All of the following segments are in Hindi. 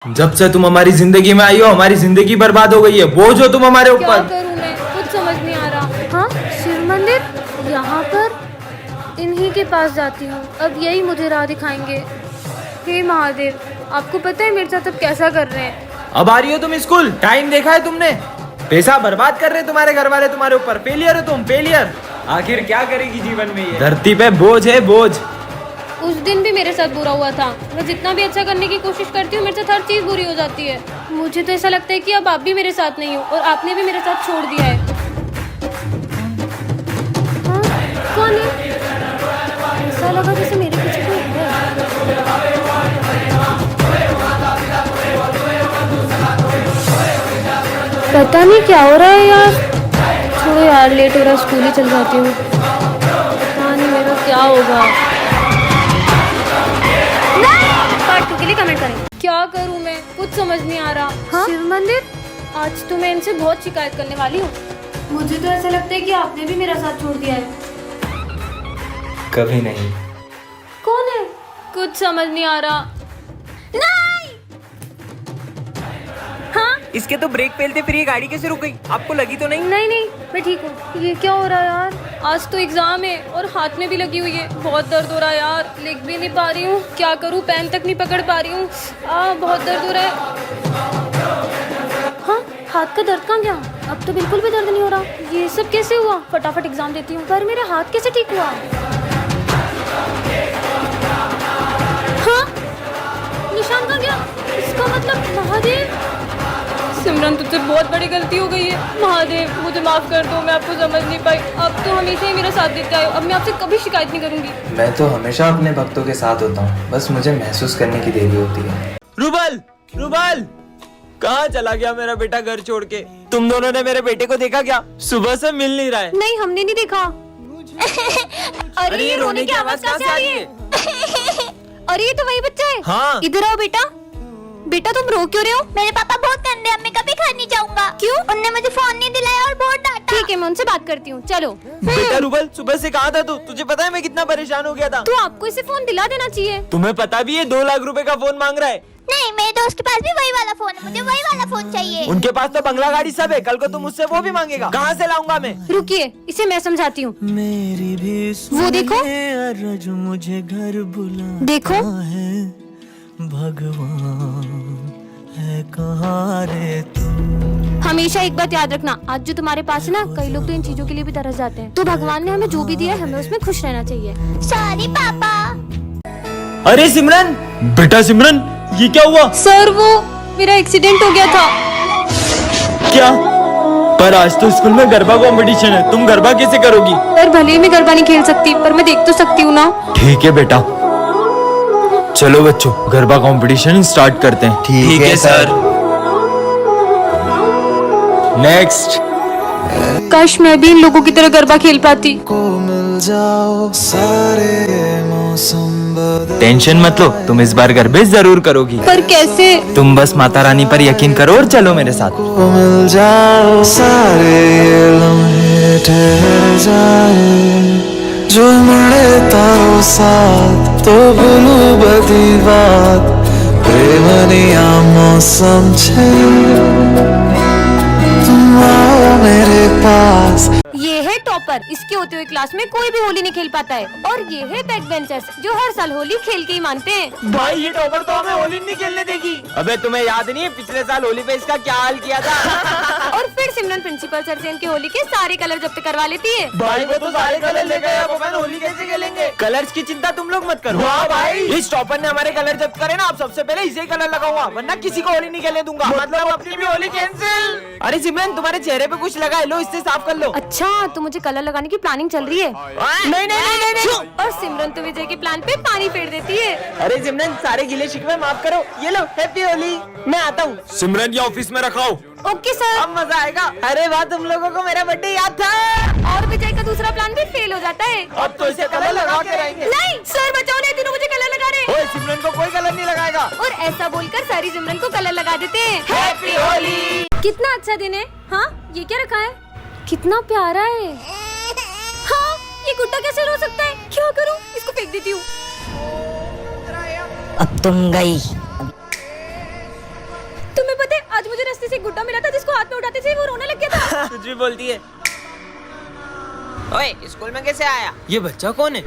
जब से तुम हमारी जिंदगी में आई हो हमारी जिंदगी बर्बाद हो गई है। बोझ हो तुम हमारे क्या ऊपर। करूं मैं, कुछ समझ नहीं आ रहा। हाँ, शिव मंदिर यहाँ पर, इन्हीं के पास जाती हूँ। अब यही मुझे राह दिखाएंगे। हे महादेव, आपको पता है मेरे साथ अब कैसा कर रहे हैं। अब आ रही हो तुम स्कूल? टाइम देखा है तुमने? पैसा बर्बाद कर रहे तुम्हारे घर वाले तुम्हारे ऊपर। फेलियर हो तुम, फेलियर। आखिर क्या करेगी जीवन में ये? धरती पे बोझ है, बोझ। उस दिन भी मेरे साथ बुरा हुआ था। मैं जितना भी अच्छा करने की कोशिश करती हूँ मेरे साथ हर चीज़ बुरी हो जाती है। मुझे तो ऐसा लगता है कि अब आप भी मेरे साथ नहीं हो और आपने भी मेरे साथ छोड़ दिया है। हाँ, कौन है? ऐसा लगा जैसे मेरे पीछे कोई है। पता नहीं क्या हो रहा है यार। छोड़ो यार, लेट हो रहा है, स्कूल ही चल जाती हूँ। पता नहीं मेरा क्या होगा। पार्ट 2 के लिए कमेंट करें। क्या करूं मैं, कुछ समझ नहीं आ रहा। हाँ? शिव मंदिर, आज तो मैं इनसे बहुत शिकायत करने वाली हूँ। मुझे तो ऐसा लगता है कि आपने भी मेरा साथ छोड़ दिया है। कभी नहीं। कौन है? कुछ समझ नहीं आ रहा। नहीं! हाँ? इसके तो ब्रेक फेल थे, फिर ये गाड़ी कैसे रुक गई? आपको लगी तो नहीं? नहीं नहीं, मैं ठीक हूँ। ये क्या हो रहा है यार? आज तो एग्जाम है और हाथ में भी लगी हुई है। बहुत दर्द हो रहा है यार, लिख भी नहीं पा रही हूँ। क्या करूँ, पेन तक नहीं पकड़ पा रही हूँ। बहुत दर्द हो रहा है। हाँ, हाथ का दर्द कहाँ गया? अब तो बिल्कुल भी दर्द नहीं हो रहा। ये सब कैसे हुआ? फटाफट एग्जाम देती हूँ। पर मेरा हाथ कैसे ठीक हुआ? हाँ, निशान कहाँ गया? इसका मतलब महादेव। सिमरन, तुझसे बहुत बड़ी गलती हो गई है। महादेव, मुझे माफ कर दो, मैं आपको समझ नहीं पाई। आप तो हमेशा ही मेरा साथ देते आए हो। अब मैं आपसे कभी शिकायत नहीं करूंगी। मैं तो हमेशा अपने भक्तों के साथ होता हूँ, बस मुझे महसूस करने की देरी होती है। रुबल, रुबल, कहाँ चला गया मेरा बेटा घर छोड़ के? तुम दोनों ने मेरे बेटे को देखा क्या? सुबह से मिल नहीं रहा है। नहीं, हमने नहीं देखा। अरे ये रोने की आवाज कहाँ से आ रही है? अरे ये तो वही बच्चा है। हाँ। इधर आओ बेटा। बेटा तुम रो क्यों रहे हो? मेरे पापा बहुत गंदे हैं, मैं कभी घर नहीं जाऊंगा। क्यों? उनने मुझे फोन नहीं दिलाया और बहुत डांटा। ठीक है, मैं उनसे बात करती हूँ। चलो। बेटा रुबल, सुबह से कहाँ था तू? तुझे पता है मैं कितना परेशान हो गया था। तो आपको इसे फोन दिला देना चाहिए। तुम्हें पता भी है 2 लाख रुपए का फोन मांग रहा है। नहीं, मेरे दोस्त के पास भी वही वाला फोन है, मुझे वही वाला फोन चाहिए। उनके पास तो बंगला गाड़ी सब है, कल को तुम मुझसे वो भी मांगेगा। कहाँ से लाऊंगा मैं? रुकिए, इसे मैं समझाती हूँ। मेरी भी वो देखो, अरज मुझे घर बुला देखो। है भगवान है कहाँ रे तू। हमेशा एक बात याद रखना, आज जो तुम्हारे पास है ना, कई लोग तो इन चीजों के लिए भी तरस जाते हैं। तो भगवान ने हमें जो भी दिया है, हमें उसमें खुश रहना चाहिए। सॉरी पापा। अरे सिमरन, बेटा सिमरन, ये क्या हुआ? सर, वो मेरा एक्सीडेंट हो गया था। क्या? पर आज तो स्कूल में गरबा कंपटीशन है, तुम गरबा कैसे करोगी? सर, भले ही मैं गरबा नहीं खेल सकती, पर मैं देख तो सकती हूँ ना। ठीक है बेटा, चलो बच्चों गरबा कंपटीशन स्टार्ट करते हैं। ठीक है सर। नेक्स्ट। काश मैं भी इन लोगों की तरह गरबा खेल पाती। को मिल जाओ सारे मौसम बदल। टेंशन मत लो, तुम इस बार गरबे जरूर करोगी। पर कैसे? तुम बस माता रानी पर यकीन करो और चलो मेरे साथ। को मिल जाओ सारे ये लम्हे ठहर जाए, जो મળે તારો સાથ તો ભૂલું બધી વાત, પ્રેમની આ મૌસમ છે, तुम आओ मेरे पास। ये है टॉपर, इसके होते हुए क्लास में कोई भी होली नहीं खेल पाता है। और ये है बैक बेंचर्स, जो हर साल होली खेल के ही मानते हैं। भाई ये टॉपर तो हमें होली नहीं खेलने देगी। अबे तुम्हें याद नहीं है पिछले साल होली पे इसका क्या हाल किया था? और फिर सिमरन प्रिंसिपल सर से इनकी होली के सारे कलर जब्त करवा लेती है। भाई वो तो सारे कलर ले गए, अब अपन होली कैसे खेलेंगे? कलर्स की चिंता तुम लोग मत करो। हाँ भाई, इस टॉपर ने हमारे कलर जब्त करे ना, अब सबसे पहले इसे ही कलर लगाऊंगा, वरना किसी को होली नहीं खेलने दूंगा। मतलब अपनी भी होली कैंसिल। अरे सिमरन, तुम्हारे चेहरे पे कुछ लगा है, लो इससे साफ कर लो। अच्छा, तो मुझे कलर लगाने की प्लानिंग चल रही है। नहीं नहीं नहीं नहीं। और सिमरन तो विजय के प्लान पे पानी फेर देती है। अरे सिमरन, सारे गिले शिकवे माफ करो, ये लो हैप्पी होली। मैं आता हूँ। सिमरन ये ऑफिस में रखाओ। Okay sir. अब मजा आएगा। अरे वाह, तुम लोगों को मेरा बर्थडे याद था। और विजय का दूसरा प्लान भी फेल हो जाता है। अब तो इसे कलर लगा के रहेंगे। नहीं सर, बचाओ, नहीं तीनों मुझे कलर लगा रहे। ओए सिमरन को कोई कलर नहीं लगाएगा। और ऐसा बोलकर सारी सिमरन को कलर लगा देते हैं। हैप्पी होली। कितना अच्छा दिन है। हाँ, ये क्या रखा है? कितना प्यारा है। हाँ, ये गुड्डा कैसे रो सकता है? क्या करूँ? इसको फेंक देती हूँ। अब तुम गई। से एक गुड्डा मिला था जिसको हाथ में उठाते थे वो रोने लग गया था। कुछ भी बोलती है। ओए, स्कूल में कैसे आया? ये बच्चा कौन है?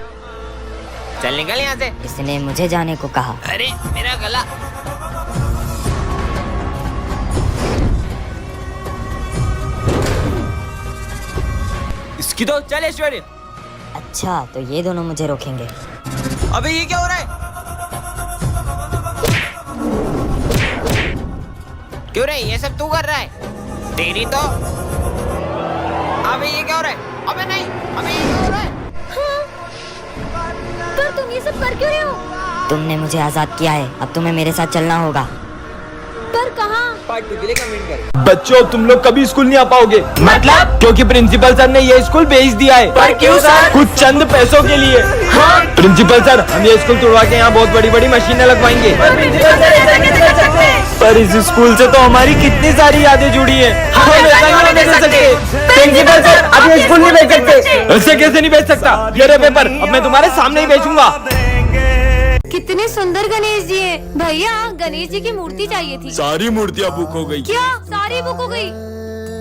चल निकल यहाँ से। इसने मुझे जाने को कहा। अरे मेरा गला। इसकी तो चल ऐश्वर्य। अच्छा तो ये दोनों मुझे रोकेंगे। अबे ये क्या हो रहा है? क्यों रे, ये सब तू कर रहा है? तेरी तो। अबे ये क्या हो रहा है? अबे नहीं, अबे ये क्या हो रहा है? पर तुम ये सब कर क्यों रहे हो? तुमने मुझे आजाद किया है, अब तुम्हें मेरे साथ चलना होगा। पर कहाँ? पार्ट 2 के लिए कमेंट कर। बच्चों तुम लोग कभी स्कूल नहीं आ पाओगे। मतलब? क्योंकि प्रिंसिपल सर ने ये स्कूल बेच दिया है। पर क्यों सर? कुछ चंद पैसों के लिए। हाँ? प्रिंसिपल सर हम ये स्कूल तुड़वा के यहाँ बहुत बड़ी बड़ी मशीनें लगवाएंगे। पर इस स्कूल से तो हमारी कितनी सारी यादें जुड़ी है। हम ऐसा नहीं होने दे सकते। प्रिंसिपल सर अब ये स्कूल नहीं बेच सकते। ऐसे कैसे नहीं बेच सकता? ये रहे पेपर, अब मैं तुम्हारे सामने ही बेचूंगा। कितने सुंदर गणेश जी हैं। भैया गणेश जी की मूर्ति चाहिए थी। सारी मूर्तियाँ बुक हो गई। क्या सारी बुक हो गई?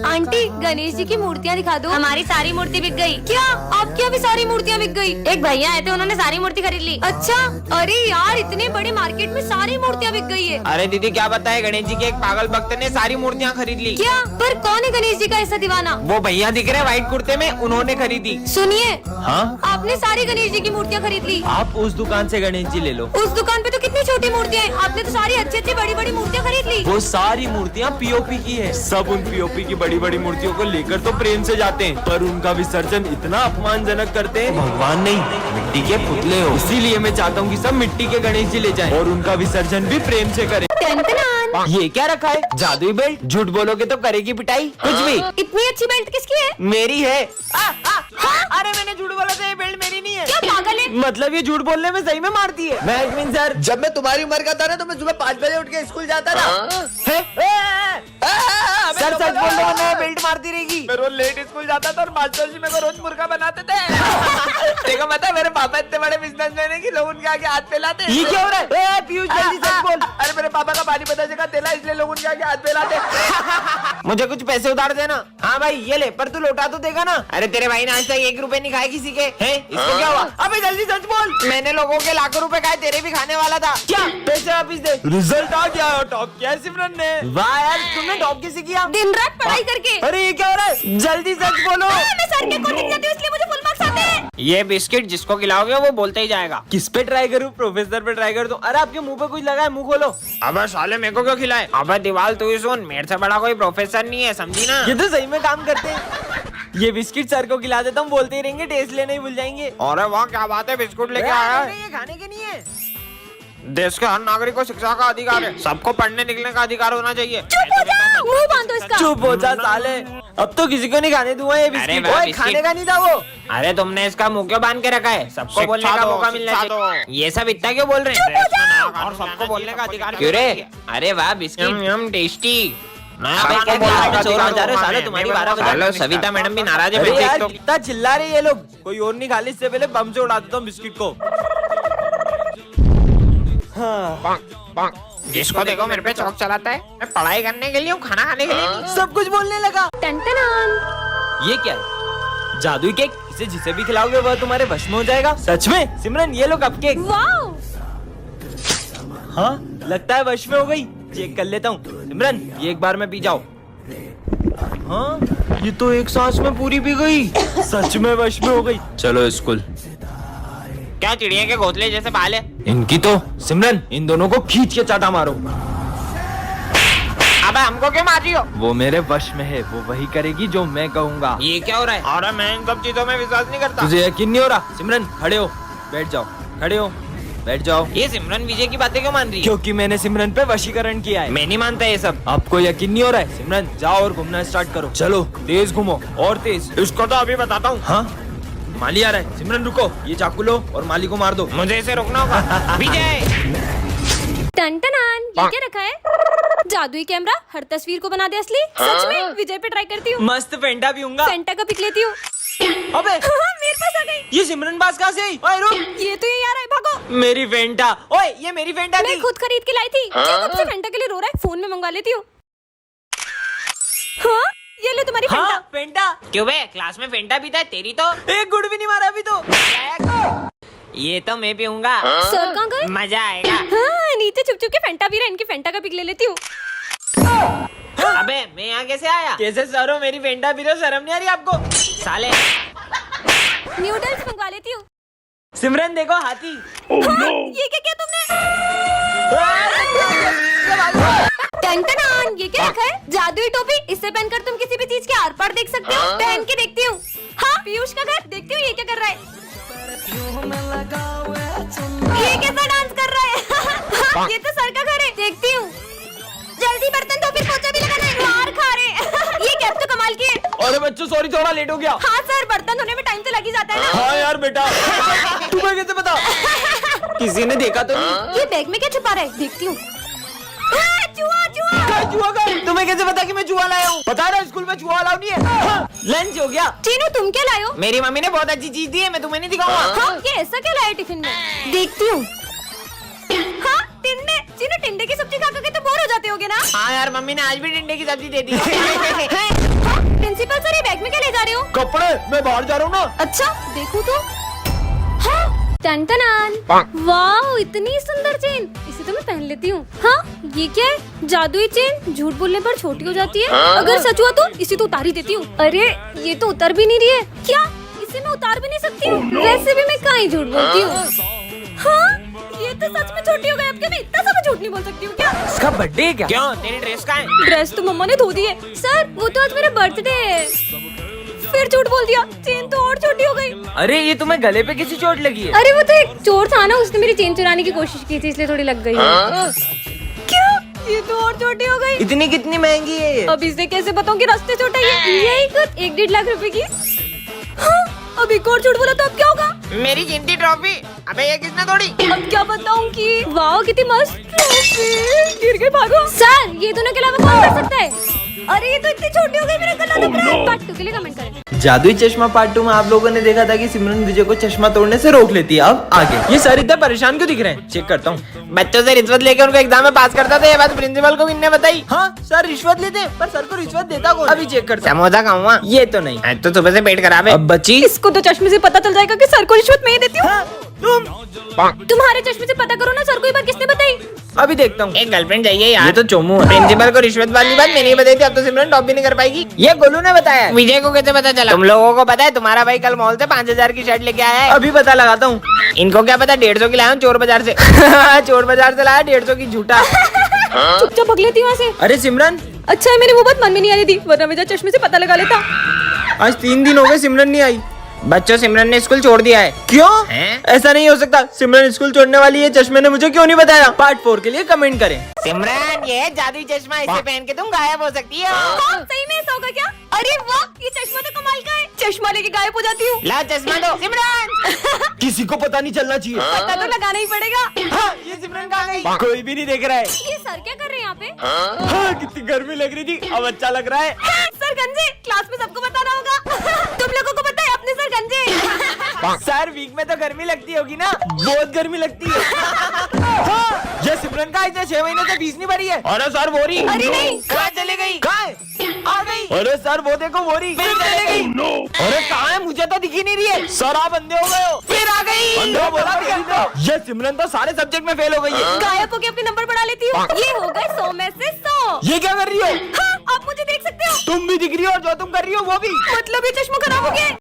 आंटी गणेश जी की मूर्तियाँ दिखा दो। हमारी सारी मूर्ति बिक गई। क्या आपकी भी सारी मूर्तियाँ बिक गई? एक भैया आए थे उन्होंने सारी मूर्ति खरीद ली। अच्छा, अरे यार इतने बड़े मार्केट में सारी मूर्तियाँ बिक गई है। अरे दीदी क्या बताए, गणेश जी के एक पागल भक्त ने सारी मूर्तियाँ खरीद ली। क्या? पर कौन है गणेश जी का ऐसा दीवाना? वो भैया दिख रहे व्हाइट कुर्ते में, उन्होंने खरीदी। सुनिए, हाँ? आपने सारी गणेश जी की मूर्तियाँ खरीद ली। आप उस दुकान से गणेश जी ले लो। उस दुकान पे तो कितनी छोटी मूर्तियाँ हैं। आपने तो सारी अच्छी अच्छी बड़ी बड़ी मूर्तियाँ खरीद ली। वो सारी मूर्तियाँ पीओपी की है। सब उन पीओपी की बड़ी बड़ी मूर्तियों को लेकर तो प्रेम से जाते हैं, पर उनका विसर्जन इतना अपमानजनक करते हैं। भगवान नहीं, मिट्टी के पुतले हो। इसीलिए मैं चाहता हूँ कि सब मिट्टी के गणेश जी ले जाएं और उनका विसर्जन भी प्रेम से करें। ये क्या रखा है? जादुई बेल्ट? झूठ बोलोगे तो करेगी पिटाई। कुछ भी। इतनी अच्छी बेल्ट किसकी है? मेरी है। अरे मैंने झूठ बोला था, ये बेल्ट मेरी नहीं है। क्या पागल है? मतलब ये झूठ बोलने में सही में मारती है। मैं सर, जब मैं तुम्हारी उम्र का था ना तो मैं सुबह 5 बजे उठ के स्कूल जाता था। सर सच बोल रहा हूँ, मैं बेल्ट मारती रहेगी। मैं रोज लेट स्कूल जाता था और मास्टर जी मेरे को रोज मुर्गा बनाते थे। देखो पता है मेरे पापा इतने बड़े बिजनेसमैन है कि लोग उनके आगे हाथ फैलाते। ये क्या हो रहा है? पीयूष जल्दी सच बोल। अरे मेरे पापा का पानी पता जगह तेला, इसलिए लोग उनके आगे हाथ फैलाते। मुझे कुछ पैसे उधार देना। हाँ भाई ये ले, पर तू लौटा तो देगा ना? अरे तेरे भाई ने आज तक 1 रुपए नहीं खाए किसी के। हैं? इसको क्या हुआ? अबे जल्दी सच बोल। मैंने लोगों के लाखों रुपए खाए, तेरे भी खाने वाला था। क्या? पैसे वापिस दे। रिजल्ट आ गया, टॉप किया है सिमरन ने। वाह यार, तुमने टॉप कैसे किया? दिन रात पढ़ाई करके। अरे ये क्या हो रहा है? जल्दी सच बोलो। मैं सर के कोचिंग जाती हूँ इसलिए मुझे फुल मार्क्स आते हैं। ये बिस्किट जिसको खिलाओगे वो बोलते ही जाएगा। किस पे ट्राई करूँ? प्रोफेसर पे ट्राई कर दूं? अरे आपके मुंह पे कुछ लगा है, मुंह खोलो। अबे साले मेरे को क्यों खिलाए? अबे दीवाल तू ही सुन, मेरे से बड़ा कोई प्रोफेसर नहीं है, समझी ना? ये तो सही में काम करते हैं। ये बिस्किट सर को खिला देता हूँ, बोलते ही रहेंगे, टेस्ट लेने ही भूल जाएंगे। अरे वाह क्या बात है, बिस्कुट लेके आया है। ये खाने के नहीं है। देश के हर नागरिक को शिक्षा का अधिकार है, सबको पढ़ने लिखने का अधिकार होना चाहिए। चुप हो जा, मुंह बांधो इसका। चुप हो जा साले, अब तो किसी को नहीं खाने दूंगा ये बिस्किट। ओए, खाने का नहीं था वो। अरे तुमने इसका मुंह क्यों बांध के रखा है? सबको बोलने का मौका मिलना चाहिए। ये सब इतना क्यों बोल रहे हैं? और सबको बोलने का अधिकार क्यों रे? अरे वाह बिस्किट टेस्टी। सविता मैडम भी नाराज है। अरे यार कितना चिल्ला रहे ये लोग, कोई और नहीं खा ले, इससे पहले बम से उड़ा देता हूँ बिस्किट को। जिसको देखो मेरे पे चौक चलाता है। मैं पढ़ाई करने के लिए हूँ, खाना खाने के लिए नहीं। सब कुछ बोलने लगा। ये क्या है? जादुई केक? इसे जिसे भी खिलाओगे वह तुम्हारे वश में हो जाएगा। सच में? सिमरन ये लो कप केक। वाओ! हाँ लगता है वश में हो गई। चेक कर लेता हूँ। सिमरन ये एक बार में पी जाओ। हाँ ये तो एक सांस में पूरी पी गई। सच में वश में हो गई। चलो स्कूल। क्या चिड़िया के घोंसले जैसे बाल है? इनकी तो। सिमरन इन दोनों को खींच के चाटा मारो। अबे हमको क्यों मार रही हो? वो मेरे वश में है, वो वही करेगी जो मैं कहूँगा। ये क्या हो रहा है? अरे मैं इन सब चीजों में विश्वास नहीं करता। तुझे यकीन नहीं हो रहा? सिमरन खड़े हो, बैठ जाओ। खड़े हो, बैठ जाओ। ये सिमरन विजय की बातें क्यों मान रही है? क्योंकि मैंने सिमरन पे वशीकरण किया है। मैं नहीं मानता ये सब। आपको यकीन नहीं हो रहा है? सिमरन जाओ और घूमना स्टार्ट करो। चलो तेज घूमो और तेज। इसको तो अभी बताता हूँ। हाँ माली आ रहा है। सिमरन रुको, ये चाकू लो और माली को मार दो। मुझे इसे रोकना होगा। विजय टन-टनान, ये क्या रखा है? जादुई कैमरा हर तस्वीर को बना दे असली। सच में विजय पे ट्राई करती हूँ। मस्त फेंटा पीऊंगा। फेंटा का पिक लेती हूँ। अबे मेरे पास आ गई। ये सिमरन पास कहाँ से आई? ओए रुक, ये तो ये आ रहा है, भागो। मेरी फेंटा। ओए ये मेरी फेंटा मैं थी। खुद खरीद के लाई थी। कब से फेंटा के लिए रो रहा है? फोन में मंगवा लेती हूँ। हाँ ये लो तुम्हारी फेंटा। फेंटा क्यों बे? क्लास में फेंटा पीता है, तेरी तो एक गुड़ भी नहीं मारा अभी तो। ये तो मैं पीऊंगा। सर कहाँ गए? मजा आएगा। हाँ नीचे छुप छुप के फेंटा पी रहे, इनकी फेंटा का पिक ले लेती हूँ। अबे मैं यहाँ कैसे आया? कैसे सर हो, मेरी फेंटा पी रहे हो, शर्म नहीं आ रही आपको साले? न्यूडल्स मंगवा लेती हूँ। सिमरन देखो हाथी। हाँ, ये क्या किया तुमने? टन-टनान, ये क्या रखा है? जादुई टोपी। इससे पहनकर तुम किसी भी चीज के आर पार देख सकते हो। पहन के देखती हूँ। हाँ पीयूष का घर, देखती हूँ ये क्या कर रहा है। ये कैसा डांस कर रहा है? हाँ, ये तो सर का घर है, देखती हूँ। जल्दी बर्तन धो, फिर पोछा भी लगाना है। मार खा रहे। ये कैप तो कमाल की है। अरे बच्चों सॉरी, थोड़ा लेट हो गया। हाँ सर, बर्तन धोने में टाइम तो लग ही जाता है ना। हाँ यार बेटा, तुम्हें कैसे पता? किसी ने देखा तो नहीं? ये बैग में क्या छुपा रहा है? देखती हूँ। चूहा चूहा। चूहा का? तुम्हें कैसे पता कि मैं चूहा लाया हूँ? पता है ना स्कूल में चूहा अलाउ नहीं है। लंच हो गया। चीनू तुम क्या लाए हो? मेरी मम्मी ने बहुत अच्छी चीज दी है, मैं तुम्हें नहीं दिखाऊंगा। हाँ ये ऐसा क्या लाया टिफिन में? देखती हूँ। हाँ टिंडे। चीनू टिंडे की सब्जी खा के तो बोर हो जाते होगे ना? हाँ यार, मम्मी ने आज भी टिंडे की सब्जी दे दी है। हाँ, प्रिंसिपल सर ये बैग में क्या ले जा रहे हो? कपड़े, मैं बाहर जा रहा हूँ ना। अच्छा देखो तो। हाँ टन-टनान। वाह इतनी सुंदर चेन, इसे तो मैं पहन लेती हूँ। हाँ ये क्या है? जादुई चेन झूठ बोलने पर छोटी हो जाती है। अगर सच हुआ तो इसे तो उतार ही देती हूँ। अरे ये तो उतर भी नहीं रही है। क्या इसे मैं उतार भी नहीं सकती हूँ? वैसे भी मैं कहाँ ही झूठ बोलती हूँ। हाँ ये तो सच में छोटी हो गई। अब क्या मैं इतना सा भी झूठ नहीं बोल सकती हूँ क्या? इसका बर्थडे है क्या? क्यों, तेरी ड्रेस कहाँ है? ड्रेस तो मम्मा ने धो दी है। सर वो तो आज मेरा बर्थडे है। फिर झूठ बोल दिया, चेन तो और छोटी हो गई। अरे ये तुम्हें गले पे किसी चोट लगी है? अरे वो तो एक चोर था ना, उसने मेरी चेन चुराने की कोशिश की थी, इसलिए थोड़ी लग गई है। क्या? ये तो और छोटी हो गई। इतनी कितनी महंगी है ये? अब इसे कैसे बताऊं कि रास्ते छोटा है? यही कुछ 1-1.5 लाख रुपए की। हाँ, अब एक और झूठ बोला तो अब क्या होगा? मेरी गिनती ट्रॉफी। अबे ये किसने तोड़ी? अब क्या बताऊं कि वाह कितनी मस्त ट्रॉफी। गिर गई, भागो। सर ये दोनों के अलावा कौन कर सकता है? अरे ये तो इतनी छोटी हो गई, मेरा गला दब रहा है। पार्ट 2 के लिए कमेंट करें। जादुई चश्मा पार्ट 2 में आप लोगों ने देखा था कि सिमरन विजय को चश्मा तोड़ने से रोक लेती है। अब आगे ये सर इतना परेशान क्यों दिख रहे हैं? चेक करता हूँ। बच्चों से रिश्वत लेके उनको एग्जाम में पास करता था, ये बात प्रिंसिपल को किसने बताई? हाँ सर रिश्वत लेते हैं, पर सर को रिश्वत देता कौन? अभी चेक करता हूँ। समोसा खाऊंगा? ये तो नहीं। आज तो सुबह से पेट खराब है। अब बच्ची, इसको तो चश्मे से पता चल जाएगा कि सर को रिश्वत मैं ही देती हूँ। तुम्हारे चश्मे से पता करो ना, सर को ये बात किसने बताई? अभी देखता हूँ। एक गर्लफ्रेंड चाहिए यार। ये तो चोमू है। प्रिंसिपल को रिश्वत वाली बात मैंने ही बताई थी, अब तो सिमरन टॉप भी नहीं कर पाएगी। ये गोलू ने बताया। विजय को कैसे पता चला? तुम लोगों को पता है तुम्हारा भाई कल मॉल से 5000 की शर्ट लेके आया है। अभी पता लगाता हूँ। इनको क्या पता 150 की लाया हूँ चोर बाजार से। चोर बाजार से लाया 150 की झूठा। चुपचाप भग लेती वहाँ से। अरे सिमरन, अच्छा है मैंने वो बात मन में नहीं आने दी, वरना मैं चश्मे से पता लगा लेता। आज 3 दिन हो गए सिमरन नहीं आई। बच्चों सिमरन ने स्कूल छोड़ दिया है। क्यों? ऐसा नहीं हो सकता, सिमरन स्कूल छोड़ने वाली है, चश्मे ने मुझे क्यों नहीं बताया? पार्ट 4 के लिए कमेंट करें। सिमरन ये जादुई चश्मा, इसे पहन के तुम गायब हो सकती हो। सही में ऐसा होगा क्या? अरे वाह ये चश्मा तो कमाल का है। चश्मा लेके गायब हो जाती हूँ। ला चश्मा दो सिमरन। किसी को पता नहीं चलना चाहिए। पता तो लगाना ही पड़ेगा। हाँ, ये सिमरन कहाँ गई? कोई भी नहीं देख रहा है। ये सर क्या कर रहे हैं यहाँ पे? हाँ, कितनी गर्मी लग रही थी, अब अच्छा लग रहा है। सर गंजे, क्लास में सबको बताना होगा। तुम लोगों को पता है अपने सर गंजे। सर वीक में तो गर्मी लगती होगी ना? बहुत गर्मी लगती है। हाँ, ये सिमरन का इतने 6 महीने से फीस नहीं भरी है। अरे सर वो रही। अरे नहीं। कहाँ चली गई? कहाँ है? आ गई। अरे सर वो देखो वो रही। फिर चली गई। अरे कहाँ है? मुझे तो दिखी नहीं रही है। सर आप अंधे हो गए हो। फिर आ गई। अंधा बोला फिर। ये सिमरन तो सारे सब्जेक्ट में फेल हो गई है। गायब होके अपने नंबर बढ़ा लेती हूँ। ये हो गए 100 में से 100। ये क्या कर रही हो? हाँ, आप मुझे देख सकते हो। तुम भी दिख रही हो और जो तुम कर रही हो वो भी। मतलब ये चश्मा खराब हो गया है।